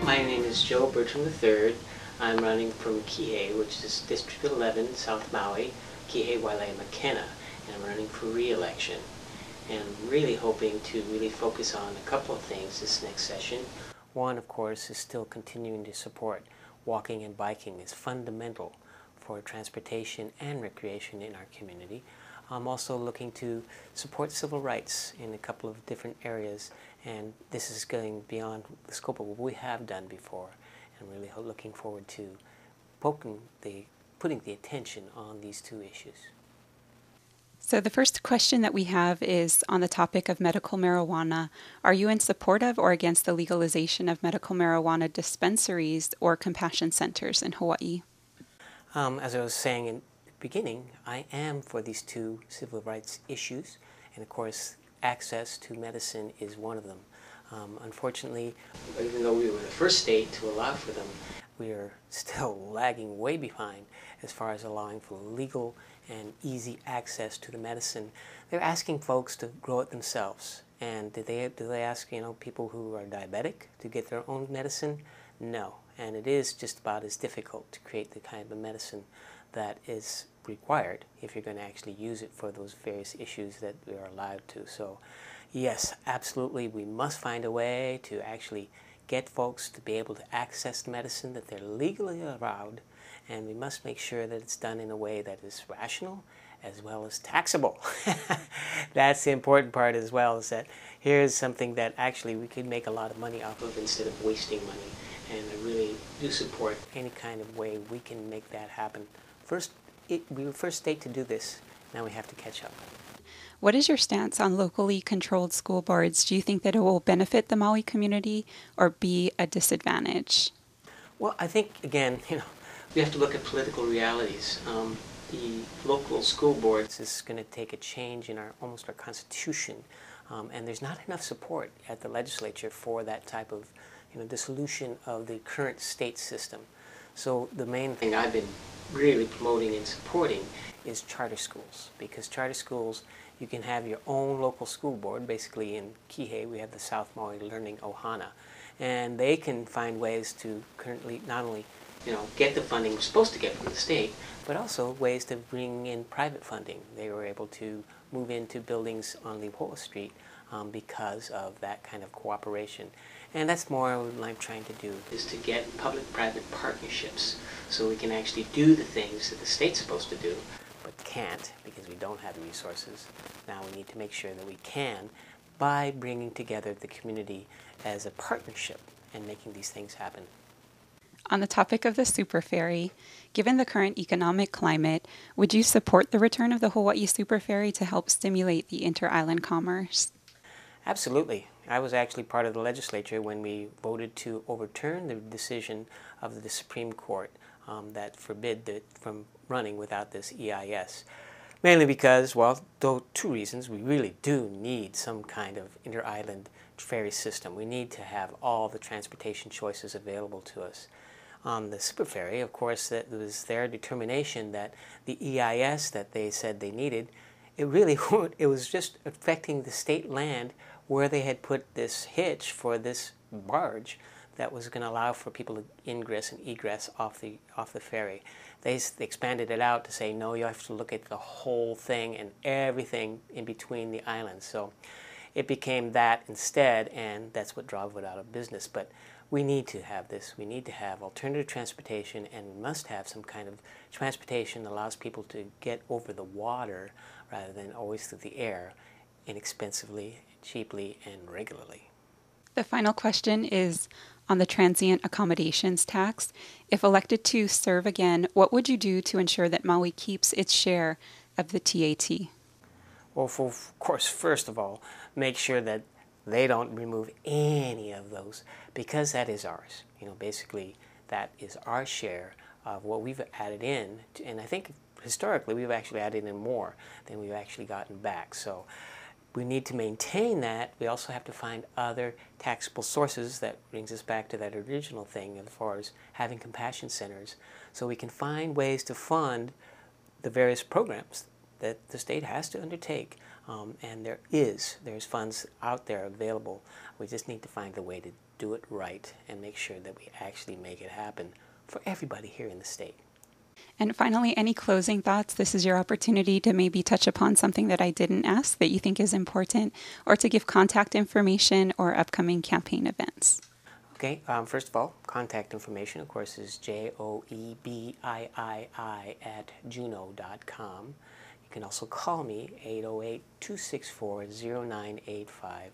My name is Joe Bertram III. I'm running from Kihei, which is District 11, South Maui, Kihei, Wailea, Makena, and I'm running for re-election. And I'm really hoping to really focus on a couple of things this next session. One, of course, is still continuing to support walking and biking is fundamental for transportation and recreation in our community. I'm also looking to support civil rights in a couple of different areas, and this is going beyond the scope of what we have done before, and really looking forward to putting the attention on these two issues. So the first question that we have is on the topic of medical marijuana. Are you in support of or against the legalization of medical marijuana dispensaries or compassion centers in Hawaii? As I was saying in the beginning, I am for these two civil rights issues, and of course access to medicine is one of them. Unfortunately, even though we were the first state to allow for them, we are still lagging way behind as far as allowing for legal and easy access to the medicine. They're asking folks to grow it themselves. And do they ask, people who are diabetic to get their own medicine? No. And it is just about as difficult to create the kind of medicine that is required if you're going to actually use it for those various issues that we are allowed to. So yes, absolutely, we must find a way to actually get folks to be able to access medicine that they're legally allowed, and we must make sure that it's done in a way that is rational as well as taxable. That's the important part as well, is that here's something that actually we could make a lot of money off of instead of wasting money. And I really do support any kind of way we can make that happen. We were the first state to do this. Now we have to catch up. What is your stance on locally controlled school boards? Do you think that it will benefit the Maui community or be a disadvantage? Well, I think, again, we have to look at political realities. The local school boards is going to take a change in almost our constitution, and there's not enough support at the legislature for that type of dissolution of the current state system. So the main thing I've been really promoting and supporting is charter schools, because charter schools, you can have your own local school board. Basically in Kihei we have the South Maui Learning Ohana, and they can find ways to currently not only get the funding we're supposed to get from the state, but also ways to bring in private funding. They were able to move into buildings on Liuhoa Street because of that kind of cooperation. And that's more what I'm trying to do, is to get public-private partnerships so we can actually do the things that the state's supposed to do, but can't because we don't have the resources. Now we need to make sure that we can by bringing together the community as a partnership and making these things happen. On the topic of the Superferry, given the current economic climate, would you support the return of the Hawaii Superferry to help stimulate the inter-island commerce? Absolutely. I was actually part of the legislature when we voted to overturn the decision of the Supreme Court that forbid it from running without this EIS. Mainly because, well, two reasons. We really do need some kind of inter-island ferry system. We need to have all the transportation choices available to us. On the Superferry, of course, that was their determination that the EIS that they said they needed, it was just affecting the state land where they had put this hitch for this barge that was going to allow for people to ingress and egress off the ferry. They expanded it out to say, no, you have to look at the whole thing and everything in between the islands. So it became that instead, and that's what drove it out of business. But we need to have this. We need to have alternative transportation, and we must have some kind of transportation that allows people to get over the water rather than always through the air, inexpensively, cheaply, and regularly. The final question is on the transient accommodations tax. If elected to serve again, what would you do to ensure that Maui keeps its share of the TAT? Well, of course, first of all, make sure that they don't remove any of those, because that is ours. Basically, that is our share of what we've added in. And I think historically we've actually added in more than we've actually gotten back. So we need to maintain that. We also have to find other taxable sources. That brings us back to that original thing as far as having compassion centers. So we can find ways to fund the various programs that the state has to undertake And there's funds out there available. We just need to find a way to do it right and make sure that we actually make it happen for everybody here in the state. And finally, any closing thoughts? This is your opportunity to maybe touch upon something that I didn't ask that you think is important, or to give contact information or upcoming campaign events. Okay, first of all, contact information, of course, is joebii@juno.com. You can also call me, 808-264-0985.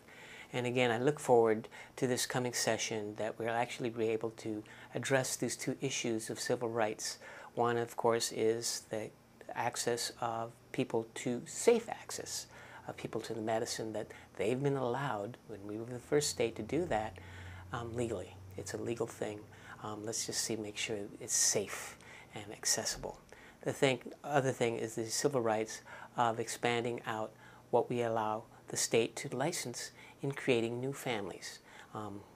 And again, I look forward to this coming session that we'll actually be able to address these two issues of civil rights. One, of course, is the access of people to safe access of people to the medicine that they've been allowed, when we were the first state to do that, legally. It's a legal thing. Let's just make sure it's safe and accessible. The other thing is the civil rights of expanding out what we allow the state to license in creating new families.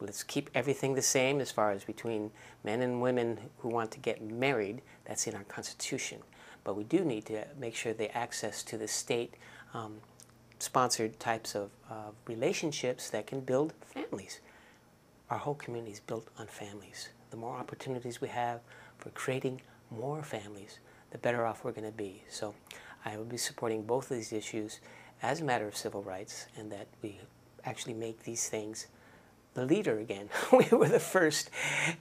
Let's keep everything the same as far as between men and women who want to get married. That's in our Constitution. But we do need to make sure the access to the state sponsored types of relationships that can build families. Our whole community is built on families. The more opportunities we have for creating more families, the better off we're going to be. So I will be supporting both of these issues as a matter of civil rights, and that we actually make these things the leader again. We were the first.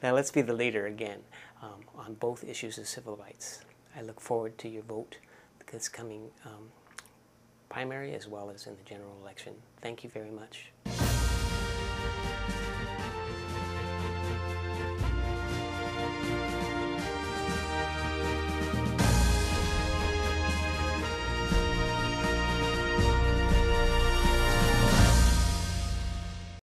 Now let's be the leader again on both issues of civil rights. I look forward to your vote this coming primary as well as in the general election. Thank you very much.